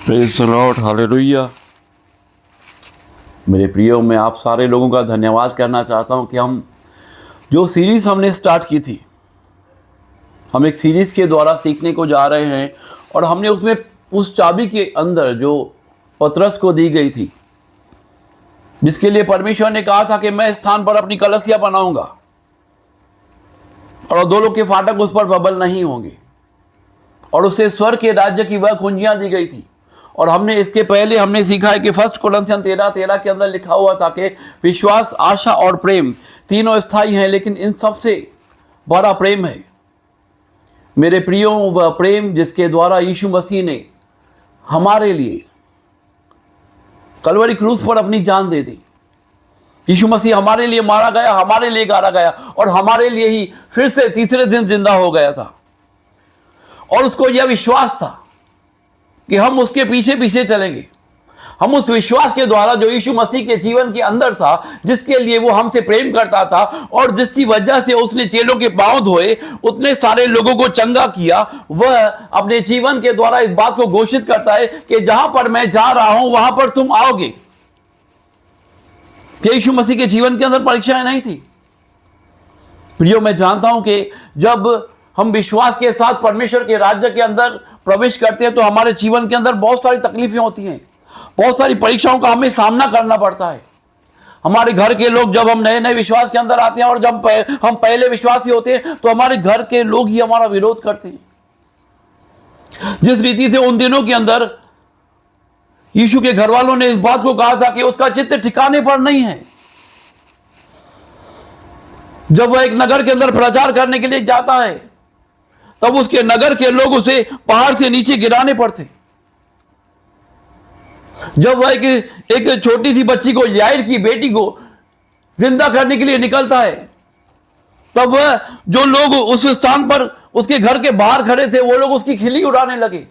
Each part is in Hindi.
Praise the Lord, hallelujah. मेरे प्रियो, मैं आप सारे लोगों का धन्यवाद करना चाहता हूं कि हम जो सीरीज़ हमने स्टार्ट की थी, हम एक सीरीज़ के द्वारा सीखने को जा रहे हैं और हमने उसमें उस चाबी के अंदर जो पतरस को दी गई थी, जिसके लिए परमेश्वर ने कहा था कि मैं इस स्थान पर अपनी कलसिया बनाऊंगा और दोनों के फाटक उस पर बबल नहीं होंगे, और उसे स्वर्ग के राज्य की वह कुंजियां दी गई थी। और हमने इसके पहले हमने सीखा है कि 1 कोरिन्थियन 13:13 के अंदर लिखा हुआ था कि विश्वास, आशा और प्रेम तीनों स्थायी हैं, लेकिन इन सबसे बड़ा प्रेम है। मेरे प्रियो, वह प्रेम जिसके द्वारा यीशु मसीह ने हमारे लिए कलवरी क्रूस पर अपनी जान दे दी। यीशु मसीह हमारे लिए मारा गया, हमारे लिए गाड़ा गया और हमारे लिए ही फिर से तीसरे दिन जिंदा हो गया था। और उसको यह विश्वास था कि हम उसके पीछे पीछे चलेंगे। हम उस विश्वास के द्वारा जो यीशु मसीह के जीवन के अंदर था, जिसके लिए वो हमसे प्रेम करता था और जिसकी वजह से उसने चेलों के पांव धोए, उतने सारे लोगों को चंगा किया, वह अपने जीवन के द्वारा इस बात को घोषित करता है कि जहां पर मैं जा रहा हूं वहां पर तुम आओगे। कि यीशु मसीह के जीवन के अंदर परीक्षाएं नहीं थी। प्रियो, मैं जानता हूं कि जब हम विश्वास के साथ परमेश्वर के राज्य के अंदर प्रवेश करते हैं तो हमारे जीवन के अंदर बहुत सारी तकलीफें होती हैं, बहुत सारी परीक्षाओं का हमें सामना करना पड़ता है। हमारे घर के लोग, जब हम नए नए विश्वास के अंदर आते हैं और जब हम पहले विश्वासी होते हैं तो हमारे घर के लोग ही हमारा विरोध करते हैं। जिस रीति से उन दिनों के अंदर यीशु के घर वालों ने इस बात को कहा था कि उसका चित्त ठिकाने पर नहीं है। जब वह एक नगर के अंदर प्रचार करने के लिए जाता है, तब उसके नगर के लोग उसे पहाड़ से नीचे गिराने पड़ते। जब वह एक छोटी सी बच्ची को, याईर की बेटी को जिंदा करने के लिए निकलता है, तब वह जो लोग उस स्थान पर उसके घर के बाहर खड़े थे, वो लोग उसकी खिल्ली उड़ाने लगे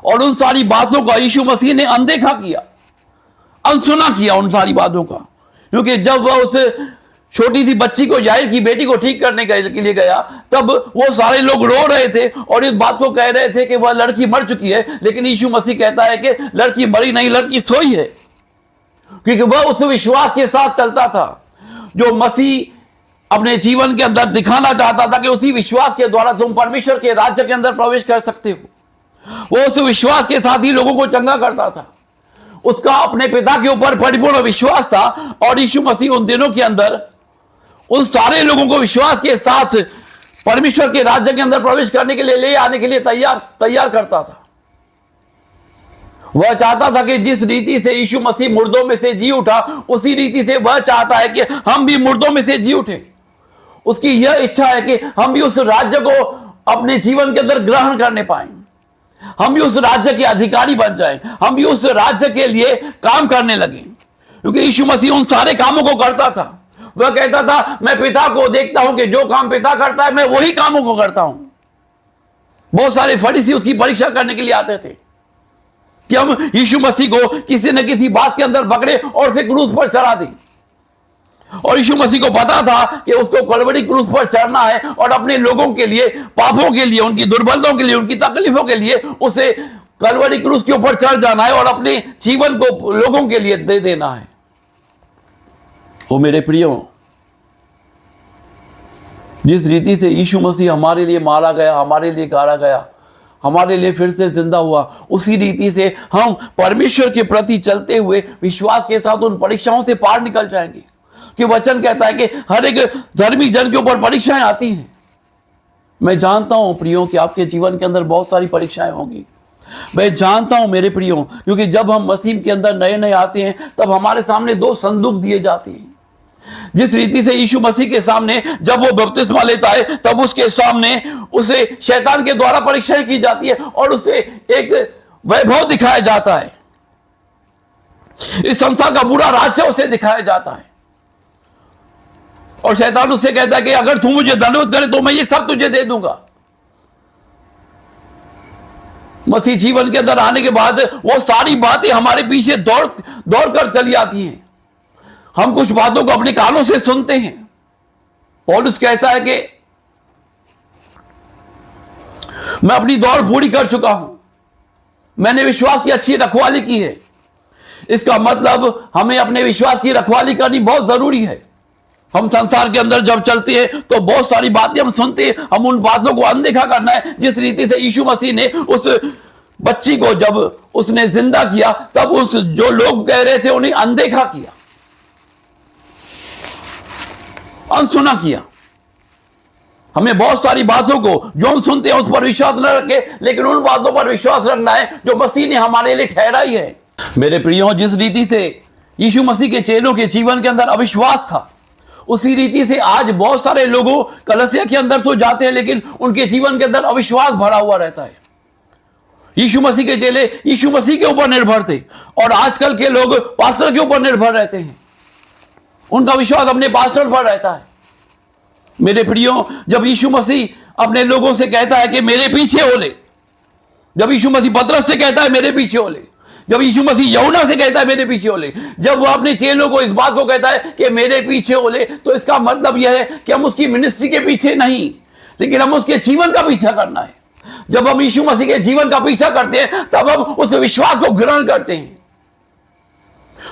और उन सारी बातों का यीशु मसीह ने अनदेखा किया, अनसुना किया उन सारी बातों का। क्योंकि जब वह उस छोटी सी बच्ची को, याईर की बेटी को ठीक करने के लिए गया, तब वो सारे लोग रो रहे थे और इस बात को कह रहे थे कि वह लड़की मर चुकी है। लेकिन यीशु मसीह कहता है कि लड़की मरी नहीं, लड़की सोई है। क्योंकि वह उस विश्वास के साथ चलता था जो मसीह अपने जीवन के अंदर दिखाना चाहता था कि उसी विश्वास के द्वारा तुम परमेश्वर के राज्य के अंदर प्रवेश कर सकते हो। वो उस विश्वास के साथ ही लोगों को चंगा करता था। उसका अपने पिता के ऊपर परिपूर्ण विश्वास था और यीशु मसीह उन दिनों के अंदर उन सारे लोगों को विश्वास के साथ परमेश्वर के राज्य के अंदर प्रवेश करने के लिए, ले आने के लिए तैयार करता था। वह चाहता था कि जिस रीति से यीशु मसीह मुर्दों में से जी उठा, उसी रीति से वह चाहता है कि हम भी मुर्दों में से जी उठे। उसकी यह इच्छा है कि हम भी उस राज्य को अपने जीवन के अंदर ग्रहण करने पाए, हम भी उस राज्य के अधिकारी बन जाएं, हम भी उस राज्य के लिए काम करने लगे। क्योंकि यीशु मसीह उन सारे कामों को करता था। वह कहता था, मैं पिता को देखता हूं कि जो काम पिता करता है, मैं वही कामों को करता हूं। बहुत सारे फरीसी उसकी परीक्षा करने के लिए आते थे कि हम यीशु मसीह को किसी न किसी बात के अंदर पकड़े और उसे क्रूस पर चढ़ा दें। और यीशु मसीह को पता था कि उसको कलवरी क्रूस पर चढ़ना है और अपने लोगों के लिए, पापों के लिए, उनकी दुर्बलताओं के लिए, उनकी तकलीफों के लिए उसे कलवरी क्रूस के ऊपर चढ़ जाना है और अपने जीवन को लोगों के लिए दे देना है। ओ मेरे प्रियो, जिस रीति से यीशु मसीह हमारे लिए मारा गया, हमारे लिए गाड़ा गया, हमारे लिए फिर से जिंदा हुआ, उसी रीति से हम परमेश्वर के प्रति चलते हुए विश्वास के साथ उन परीक्षाओं से पार निकल जाएंगे। कि वचन कहता है कि हर एक धर्मी जन के ऊपर परीक्षाएं आती हैं। मैं जानता हूं प्रियो कि आपके जीवन के अंदर बहुत सारी परीक्षाएं होंगी। मैं जानता हूं मेरे प्रियो, क्योंकि जब हम मसीह के अंदर नए नए आते हैं, तब हमारे सामने दो संदूक दिए जाते हैं। जिस रीति से यीशु मसीह के सामने जब वो बपतिस्मा लेता है, तब उसके सामने उसे शैतान के द्वारा परीक्षाएं की जाती है और उसे एक वैभव दिखाया जाता है। इस संसार का बुरा राज्य उसे दिखाया जाता है और शैतान उससे कहता है कि अगर तू मुझे दंडवत करे तो मैं ये सब तुझे दे दूंगा। मसीह जीवन के अंदर आने के बाद वो सारी बातें हमारे पीछे दौड़ कर चली आती हैं। हम कुछ बातों को अपने कानों से सुनते हैं। पौलुस कहता है कि मैं अपनी दौड़ पूरी कर चुका हूं, मैंने विश्वास की अच्छी रखवाली की है। इसका मतलब हमें अपने विश्वास की रखवाली करनी बहुत जरूरी है। हम संसार के अंदर जब चलते हैं तो बहुत सारी बातें हम सुनते हैं, हम उन बातों को अनदेखा करना है। जिस रीति से यीशु मसीह ने उस बच्ची को जब उसने जिंदा किया, तब उस जो लोग कह रहे थे उन्हें अनदेखा किया, अनसुना किया। हमें बहुत सारी बातों को जो हम सुनते हैं उस पर विश्वास न रखे, लेकिन उन बातों पर विश्वास रखना है जो मसीह ने हमारे लिए ठहराई है। मेरे प्रियो, जिस रीति से यीशु मसीह के चेलों के जीवन के अंदर अविश्वास था, उसी रीति से आज बहुत सारे लोगों कलीसिया के अंदर तो जाते हैं, लेकिन उनके जीवन के अंदर अविश्वास भरा हुआ रहता है। यीशु मसीह के चेले यीशु मसीह के ऊपर निर्भर थे, और आजकल के लोग पास्टर के ऊपर निर्भर रहते हैं। उनका विश्वास अपने पास्टर पर रहता है। मेरे प्रियो, जब यीशु मसीह अपने लोगों से कहता है कि मेरे पीछे हो ले, जब यीशु मसीह पतरस से कहता है मेरे पीछे हो ले, जब यीशु मसीह यूहन्ना से कहता है मेरे पीछे हो ले, जब वो अपने चेलों को इस बात को कहता है कि मेरे पीछे हो ले, तो इसका मतलब यह है कि हम उसकी मिनिस्ट्री के पीछे नहीं, लेकिन हम उसके जीवन का पीछा करना है। जब हम यीशु मसीह के जीवन का पीछा करते हैं, तब हम उस विश्वास को ग्रहण करते हैं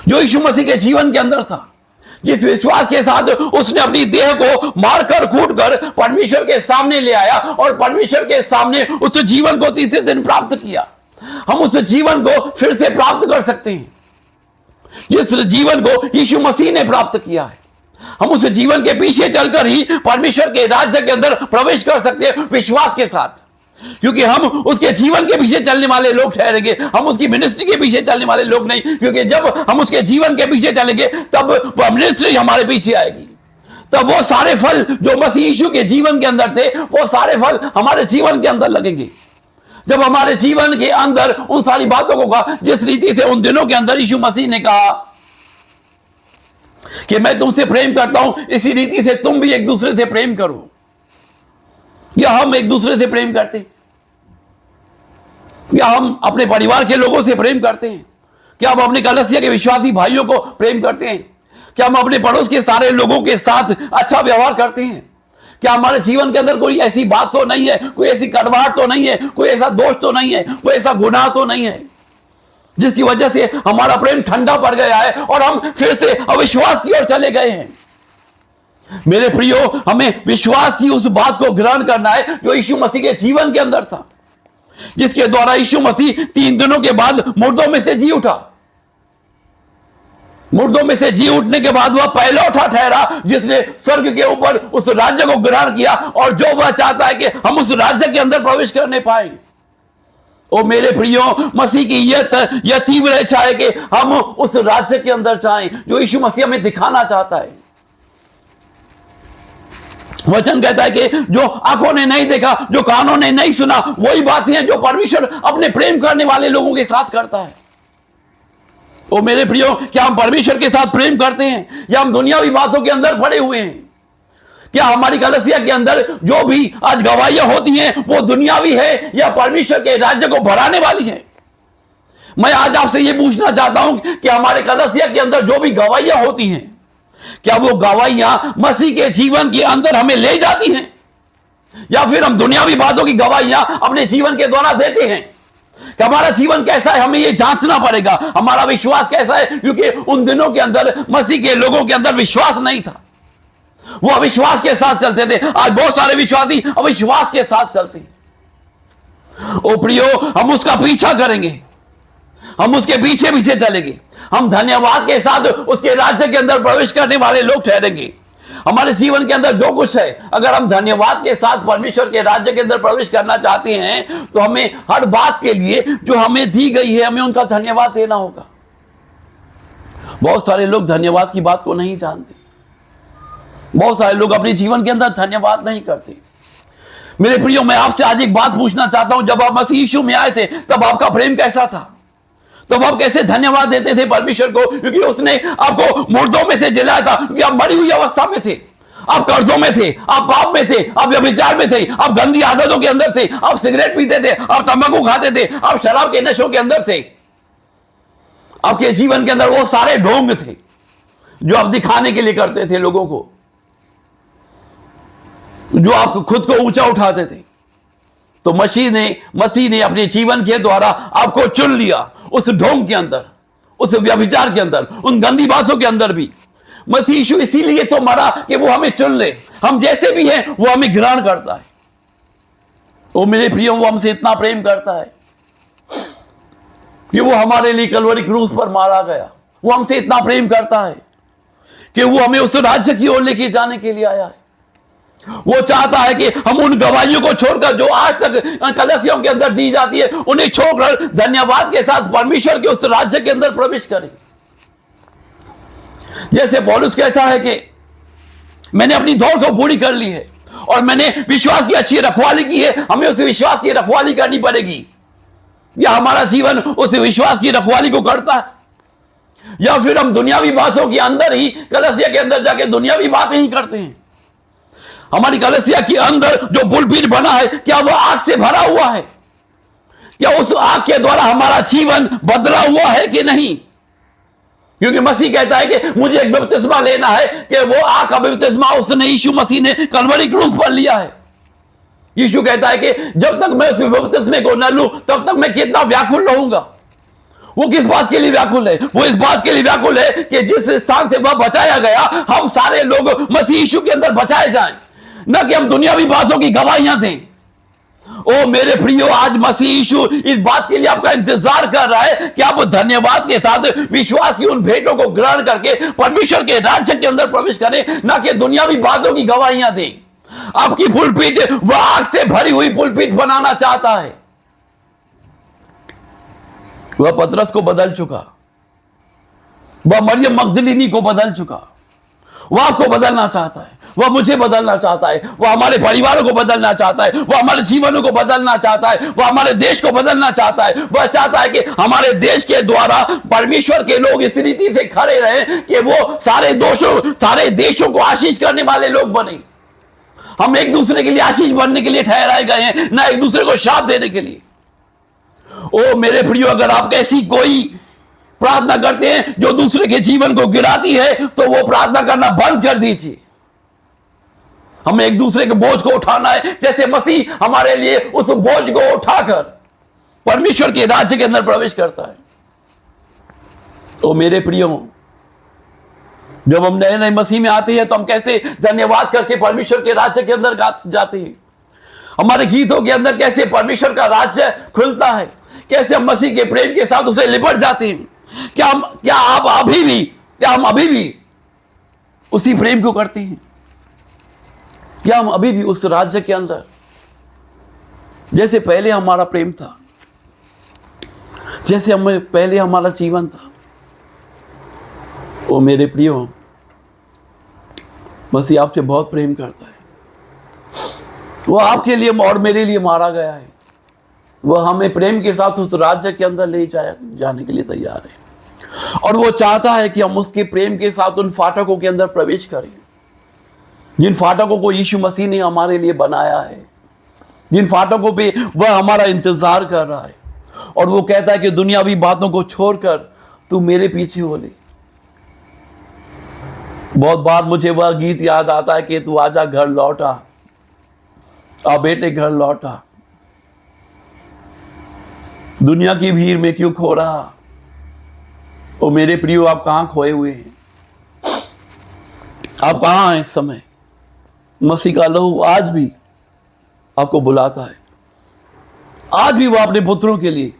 जो यीशु मसीह के जीवन के अंदर था। जिस विश्वास के साथ उसने अपनी देह को मारकर कूटकर परमेश्वर के सामने ले आया और परमेश्वर के सामने उस जीवन को तीसरे दिन प्राप्त किया, हम उस जीवन को फिर से प्राप्त कर सकते हैं। जिस जीवन को यीशु मसीह ने प्राप्त किया है, हम उस जीवन के पीछे चलकर ही परमेश्वर के राज्य के अंदर प्रवेश कर सकते हैं विश्वास के साथ, क्योंकि हम उसके जीवन के पीछे चलने वाले लोग ठहरेंगे, हम उसकी मिनिस्ट्री के पीछे चलने वाले लोग नहीं। क्योंकि जब हम उसके जीवन के पीछे चलेंगे, तब वह मिनिस्ट्री हमारे पीछे आएगी, तब वो सारे फल जो मसीह यीशु के जीवन के अंदर थे, वो सारे फल हमारे जीवन के अंदर लगेंगे। जब हमारे जीवन के अंदर उन सारी बातों को कहा, जिस रीति से उन दिनों के अंदर यीशु मसीह ने कहा कि मैं तुमसे प्रेम करता हूं, इसी रीति से तुम भी एक दूसरे से प्रेम करो। या हम एक दूसरे से प्रेम करते हैं? क्या हम अपने परिवार के लोगों से प्रेम करते हैं? क्या हम अपने कलीसिया के विश्वासी भाइयों को प्रेम करते हैं? क्या हम अपने पड़ोस के सारे लोगों के साथ अच्छा व्यवहार करते हैं? क्या हमारे जीवन के अंदर कोई ऐसी बात तो नहीं है, कोई ऐसी कड़वाहट तो नहीं है, कोई ऐसा दोष तो नहीं है, कोई ऐसा गुनाह तो नहीं है जिसकी वजह से हमारा प्रेम ठंडा पड़ गया है और हम फिर से अविश्वास की ओर चले गए हैं? मेरे प्रियो, हमें विश्वास की उस बात को ग्रहण करना है जो यीशु मसीह के जीवन के अंदर था, जिसके द्वारा यीशु मसीह 3 दिनों के बाद मुर्दों में से जी उठा। मुर्दों में से जी उठने के बाद वह पहला उठा ठहरा जिसने स्वर्ग के ऊपर उस राज्य को ग्रहण किया, और जो वह चाहता है कि हम उस राज्य के अंदर प्रवेश करने पाए। ओ मेरे प्रियो, मसीह की यह तीव्र इच्छा है कि हम उस राज्य के अंदर जाएं जो यीशु मसीह हमें दिखाना चाहता है। वचन कहता है कि जो आंखों ने नहीं देखा, जो कानों ने नहीं सुना, वही बातें हैं जो परमेश्वर अपने प्रेम करने वाले लोगों के साथ करता है। ओ मेरे प्रियो, क्या हम परमेश्वर के साथ प्रेम करते हैं या हम दुनियावी बातों के अंदर पड़े हुए हैं? क्या हमारी कलीसिया के अंदर जो भी आज गवाहियां होती हैं वो दुनियावी है या परमेश्वर के राज्य को बढ़ाने वाली है? मैं आज आपसे ये पूछना चाहता हूं कि हमारे कलीसिया के अंदर जो भी गवाहियां होती हैं, क्या वो गवाहियां मसीह के जीवन के अंदर हमें ले जाती हैं, या फिर हम दुनियावी बातों की गवाहियां अपने जीवन के द्वारा देते हैं? कि हमारा जीवन कैसा है, हमें यह जांचना पड़ेगा। हमारा विश्वास कैसा है, क्योंकि उन दिनों के अंदर मसीह के लोगों के अंदर विश्वास नहीं था, वो अविश्वास के साथ चलते थे। आज बहुत सारे विश्वासी अविश्वास के साथ चलते हैं। ओ प्रियो, हम उसका पीछा करेंगे, हम उसके पीछे पीछे चलेंगे, हम धन्यवाद के साथ उसके राज्य के अंदर प्रवेश करने वाले लोग ठहरेंगे। हमारे जीवन के अंदर जो कुछ है, अगर हम धन्यवाद के साथ परमेश्वर के राज्य के अंदर प्रवेश करना चाहते हैं, तो हमें हर बात के लिए जो हमें दी गई है, हमें उनका धन्यवाद देना होगा। बहुत सारे लोग धन्यवाद की बात को नहीं जानते, बहुत सारे लोग अपने जीवन के अंदर धन्यवाद नहीं करते। मेरे प्रियो, मैं आपसे आज एक बात पूछना चाहता हूं, जब आप मसीह यीशु में आए थे तब आपका प्रेम कैसा था? तब आप कैसे धन्यवाद देते थे परमेश्वर को, क्योंकि उसने आपको मुर्दों में से जिलाया था, क्योंकि आप मरी हुई अवस्था में थे, आप कर्जों में थे, आप पाप में थे, आप व्यभिचार में थे, आप गंदी आदतों के अंदर थे, आप सिगरेट पीते थे, आप तंबाकू खाते थे, आप शराब के नशों के अंदर थे। आपके जीवन के अंदर वो सारे ढोंग थे जो आप दिखाने के लिए करते थे लोगों को, जो आप खुद को ऊंचा उठाते थे। तो मसीह ने अपने जीवन के द्वारा आपको चुन लिया, उस ढोंग के अंदर, उस व्यभिचार के अंदर, उन गंदी बातों के अंदर भी। मसीह यीशु इसीलिए तो मरा कि वो हमें चुन ले। हम जैसे भी हैं वो हमें ग्रहण करता है। तो मेरे प्रियो, वो हमसे इतना प्रेम करता है कि वो हमारे लिए कलवरी क्रूस पर मारा गया। वो हमसे इतना प्रेम करता है कि वो हमें उस राज्य की ओर लेके जाने के लिए आया है। वो चाहता है कि हम उन गवाहियों को छोड़कर जो आज तक कलीसियाओं के अंदर दी जाती है, उन्हें छोड़कर धन्यवाद के साथ परमेश्वर के उस राज्य के अंदर प्रवेश करें। जैसे पौलुस कहता है कि मैंने अपनी दौड़ को पूरी कर ली है और मैंने विश्वास की अच्छी रखवाली की है। हमें उस विश्वास की रखवाली करनी पड़ेगी। या हमारा जीवन उस विश्वास की रखवाली को करता है, या फिर हम दुनियावी बातों के अंदर ही, कलीसिया के अंदर जाके दुनियावी बातें ही करते हैं। हमारी कलीसिया के अंदर जो पुलपीठ बना है, क्या वो आग से भरा हुआ है? क्या उस आग के द्वारा हमारा जीवन बदला हुआ है कि नहीं? क्योंकि मसीह कहता है कि मुझे एक बपतिस्मा लेना है, कि वो आग का बपतिस्मा उसने, यीशु मसीह ने कलवरी क्रूस पर लिया है। यीशु कहता है कि जब तक मैं उस बपतिस्मे को न लूं तब तक मैं कितना व्याकुल रहूंगा। वो किस बात के लिए व्याकुल है? वो इस बात के लिए व्याकुल है कि जिस स्थान से वह बचाया गया, हम सारे लोग मसीह यीशु के अंदर बचाए जाएं, न कि हम दुनियावी बातों की गवाहियां दें। ओ मेरे प्रियो, आज मसीह यीशु इस बात के लिए आपका इंतजार कर रहा है कि आप धन्यवाद के साथ विश्वास की उन भेंटों को ग्रहण करके परमेश्वर के राज्य के अंदर प्रवेश करें, न कि दुनियावी बातों की गवाहियां दें। आपकी पुलपीठ वह आग से भरी हुई पुलपीठ बनाना चाहता है। वह पतरस को बदल चुका, वह मरियम मगदलीनी को बदल चुका। वह आपको बदलना चाहता है, वह मुझे बदलना चाहता है, वह हमारे परिवारों को बदलना चाहता है, वह हमारे जीवनों को बदलना चाहता है, वह हमारे देश को बदलना चाहता है। वह चाहता है कि हमारे देश के द्वारा परमेश्वर के लोग इस रीति से खड़े रहें कि वो सारे देशों को आशीष करने वाले लोग बने। हम एक दूसरे के लिए आशीष बनने के लिए ठहराए गए हैं, ना एक दूसरे को शाप देने के लिए। ओ मेरे प्रियो, अगर आप ऐसी कोई प्रार्थना करते हैं जो दूसरे के जीवन को गिराती है, तो वो प्रार्थना करना बंद कर दीजिए। हमें एक दूसरे के बोझ को उठाना है, जैसे मसीह हमारे लिए उस बोझ को उठाकर परमेश्वर के राज्य के अंदर प्रवेश करता है। तो मेरे प्रियो, जब हम नए नए मसीह में आते हैं तो हम कैसे धन्यवाद करके परमेश्वर के राज्य के अंदर जाते हैं। हमारे गीतों के अंदर कैसे परमेश्वर का राज्य खुलता है, कैसे हम मसीह के प्रेम के साथ उसे लिपट जाते हैं। क्या हम अभी भी उसी प्रेम को करते हैं? क्या हम अभी भी उस राज्य के अंदर जैसे पहले हमारा प्रेम था, जैसे पहले हमारा जीवन था? ओ मेरे प्रियो, मसीह आपसे बहुत प्रेम करता है। वो आपके लिए और मेरे लिए मारा गया है। वह हमें प्रेम के साथ उस राज्य के अंदर ले जाने के लिए तैयार है, और वो चाहता है कि हम उसके प्रेम के साथ उन फाटकों के अंदर प्रवेश करें, जिन फाटकों को यीशु मसीह ने हमारे लिए बनाया है, जिन फाटकों पे वह हमारा इंतजार कर रहा है। और वो कहता है कि दुनियावी बातों को छोड़कर तू मेरे पीछे हो ले। बहुत बार मुझे वह गीत याद आता है कि तू आजा घर लौटा, आ बेटे घर लौटा, दुनिया की भीड़ में क्यों खो रहा। ओ मेरे प्रियो, आप कहां खोए हुए हैं? आप कहां हैं इस समय? मसीह का लहू आज भी आपको बुलाता है। आज भी वो अपने पुत्रों के लिए,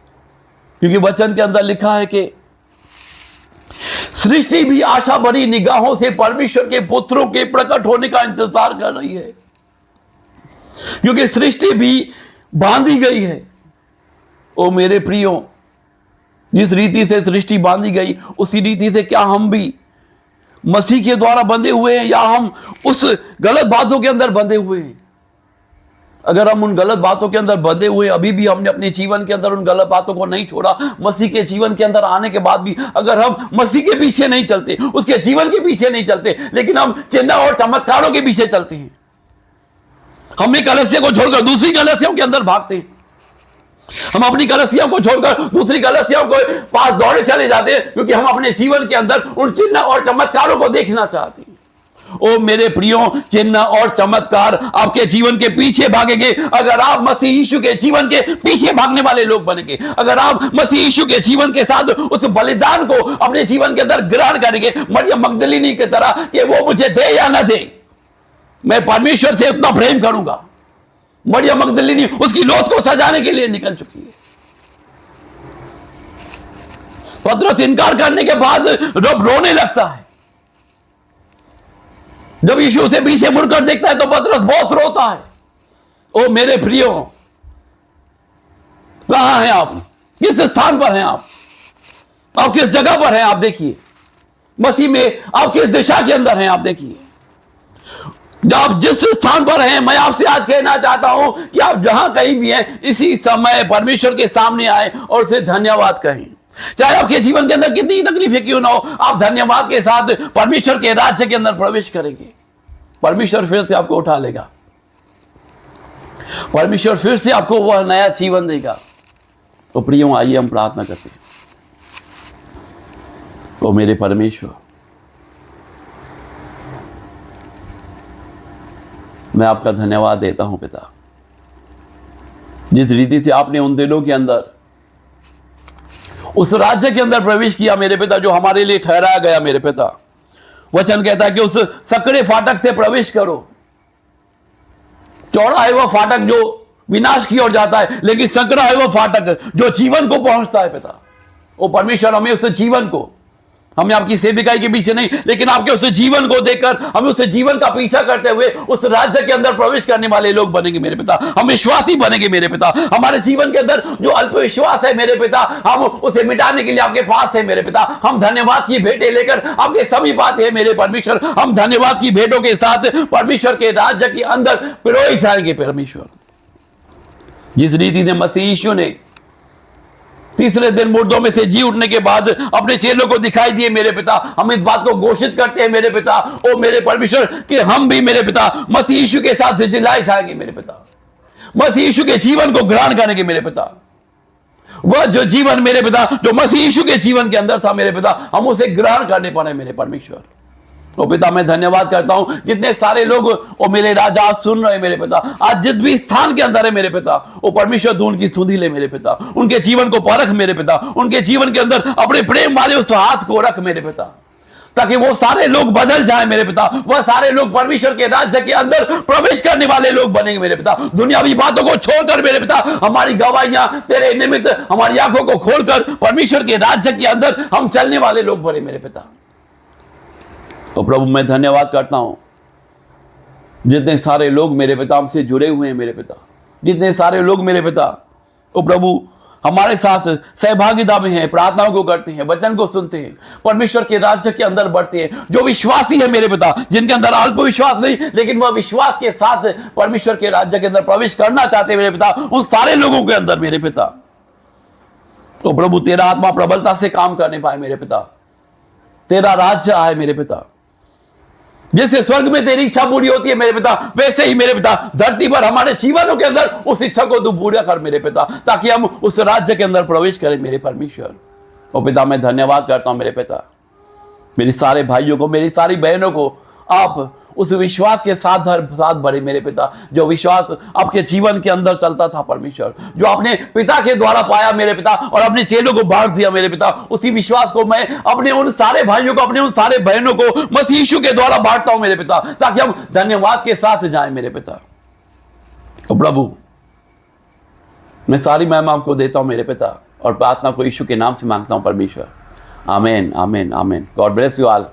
क्योंकि वचन के अंदर लिखा है कि सृष्टि भी आशा भरी निगाहों से परमेश्वर के पुत्रों के प्रकट होने का इंतजार कर रही है, क्योंकि सृष्टि भी बांधी गई है। ओ मेरे प्रियो, जिस रीति से सृष्टि बांधी गई, उसी रीति से क्या हम भी मसीह के द्वारा बंधे हुए हैं, या हम उस गलत बातों के अंदर बंधे हुए हैं? अगर हम उन गलत बातों के अंदर बंधे हुए, अभी भी हमने अपने जीवन के अंदर उन गलत बातों को नहीं छोड़ा, मसीह के जीवन के अंदर आने के बाद भी अगर हम मसीह के पीछे नहीं चलते, उसके जीवन के पीछे नहीं चलते, लेकिन हम चिन्ह और चमत्कारों के पीछे चलते हैं, हम एक कलीसिया को छोड़कर दूसरी कलीसियाओं के अंदर भागते हैं, हम अपनी कलीसियाओं को छोड़कर दूसरी कलीसियाओं को पास दौड़े चले जाते हैं, क्योंकि हम अपने जीवन के अंदर उन चिन्ह और चमत्कारों को देखना चाहते हैं। ओ मेरे प्रियो, चिन्ह और चमत्कार आपके जीवन के पीछे भागेंगे अगर आप मसीह यीशु के जीवन के पीछे भागने वाले लोग बनेंगे। अगर आप मसीह यीशु के जीवन के साथ उस बलिदान को अपने जीवन के अंदर ग्रहण करेंगे, मरियम मगदलीनी की तरह कि वो मुझे दे या ना दे, मैं परमेश्वर से उतना प्रेम करूंगा। मरियम मगदलीनी उसकी लौत को सजाने के लिए निकल चुकी है। पतरस इनकार करने के बाद रब रोने लगता है। जब यीशु से पीछे मुड़कर देखता है तो पतरस बहुत रोता है। ओ मेरे प्रियो, कहां हैं आप? किस स्थान पर हैं आप किस जगह पर हैं? आप देखिए मसीह में आप किस दिशा के अंदर हैं? आप देखिए आप जिस स्थान पर हैं, मैं आपसे आज कहना चाहता हूं कि आप जहां कहीं भी हैं, इसी समय परमेश्वर के सामने आए और उसे धन्यवाद कहें। चाहे आपके जीवन के अंदर कितनी तकलीफें क्यों ना हो, आप धन्यवाद के साथ परमेश्वर के राज्य के अंदर प्रवेश करेंगे। परमेश्वर फिर से आपको उठा लेगा, परमेश्वर फिर से आपको वह नया जीवन देगा। तो प्रियो, आइए हम प्रार्थना करते हैं। ओ मेरे परमेश्वर, मैं आपका धन्यवाद देता हूं पिता, जिस रीति से आपने उन दिनों के अंदर उस राज्य के अंदर प्रवेश किया मेरे पिता, जो हमारे लिए ठहराया गया मेरे पिता। वचन कहता है कि उस सकड़े फाटक से प्रवेश करो। चौड़ा है वह फाटक जो विनाश की ओर जाता है, लेकिन सकड़ा है वह फाटक जो जीवन को पहुंचता है पिता। ओ परमेश्वर, हमें उस जीवन को, हमें आपकी सेविकाई के पीछे नहीं, लेकिन आपके उस जीवन को देखकर हमें उस जीवन का पीछा करते हुए उस राज्य के अंदर प्रवेश करने वाले लोग बनेंगे मेरे पिता। हम विश्वासी बनेंगे मेरे पिता। हमारे जीवन के अंदर जो अल्प विश्वास है मेरे पिता, हम उसे मिटाने के लिए आपके पास है मेरे पिता। हम धन्यवाद की भेंटें लेकर आपके समीप आते हैं मेरे परमेश्वर। हम धन्यवाद की भेंटों के साथ परमेश्वर के राज्य के अंदर पिरोए जाएंगे परमेश्वर। जिस रीति से मसीह यीशु ने तीसरे दिन मुर्दों में से जी उठने के बाद अपने चेलों को दिखाई दिए मेरे पिता, हम इस बात को घोषित करते हैं मेरे पिता, ओ मेरे परमेश्वर, कि हम भी मेरे पिता मसीह यीशु के साथ जिलाए जाएंगे मेरे पिता। मसीह यीशु के जीवन को ग्रहण करेंगे मेरे पिता। वह जो जीवन मेरे पिता जो मसीह यीशु के जीवन के अंदर था मेरे पिता, हम उसे ग्रहण करने पाए मेरे परमेश्वर। ओ पिता, मैं धन्यवाद करता हूं जितने सारे लोग ओ मेरे राजा आज सुन रहे हैं मेरे पिता, आज जिस भी स्थान के अंदर है मेरे पिता, ओ परमेश्वर तू उनकी सुधि ले मेरे पिता, उनके जीवन को परख मेरे पिता, उनके जीवन के अंदर अपने प्रेम वाले उस हाथ को रख मेरे पिता, ताकि वो सारे लोग बदल जाए मेरे पिता। वह सारे लोग परमेश्वर के राज्य के अंदर प्रवेश करने वाले लोग बनेंगे मेरे पिता। दुनियावी बातों को छोड़कर मेरे पिता, हमारी गवाहियां तेरे निमित्त हमारी आंखों को खोलकर परमेश्वर के राज्य के अंदर हम चलने वाले लोग बने मेरे पिता। तो प्रभु, मैं धन्यवाद करता हूं जितने सारे लोग मेरे पिता हमसे जुड़े हुए हैं मेरे पिता, जितने सारे लोग मेरे पिता ओ प्रभु हमारे साथ सहभागिता में हैं, प्रार्थनाओं को करते हैं, वचन को सुनते हैं, परमेश्वर के राज्य के अंदर बढ़ते हैं, जो विश्वासी है मेरे पिता, जिनके अंदर अल्प विश्वास नहीं लेकिन वह विश्वास के साथ परमेश्वर के राज्य के अंदर प्रवेश करना चाहते हैं मेरे पिता, उन सारे लोगों के अंदर मेरे पिता तो प्रभु तेरा आत्मा प्रबलता से काम करने पाए मेरे पिता, तेरा राज्य आए मेरे पिता। जैसे स्वर्ग में तेरी इच्छा पूरी होती है मेरे पिता, वैसे ही मेरे पिता धरती पर हमारे जीवनों के अंदर उस इच्छा को तू पूरा कर मेरे पिता, ताकि हम उस राज्य के अंदर प्रवेश करें मेरे परमेश्वर। ओ पिता, मैं धन्यवाद करता हूं मेरे पिता, मेरे सारे भाइयों को, मेरी सारी बहनों को आप उस विश्वास के साथ भरे मेरे पिता, जो विश्वास आपके जीवन के अंदर चलता था परमेश्वर, जो आपने पिता के द्वारा पाया मेरे पिता और अपने चेलों को बांट दिया मेरे पिता, उसी विश्वास को मैं अपने उन सारे भाइयों को, अपने उन सारे बहनों को मसीह यीशु के द्वारा बांटता हूं मेरे पिता, ताकि हम धन्यवाद के साथ जाएं मेरे पिता। तो प्रभु, मैं सारी महिमा आपको देता हूं मेरे पिता और प्रार्थना को यीशु के नाम से मांगता हूं परमेश्वर। आमीन, आमीन, आमीन। God bless you all.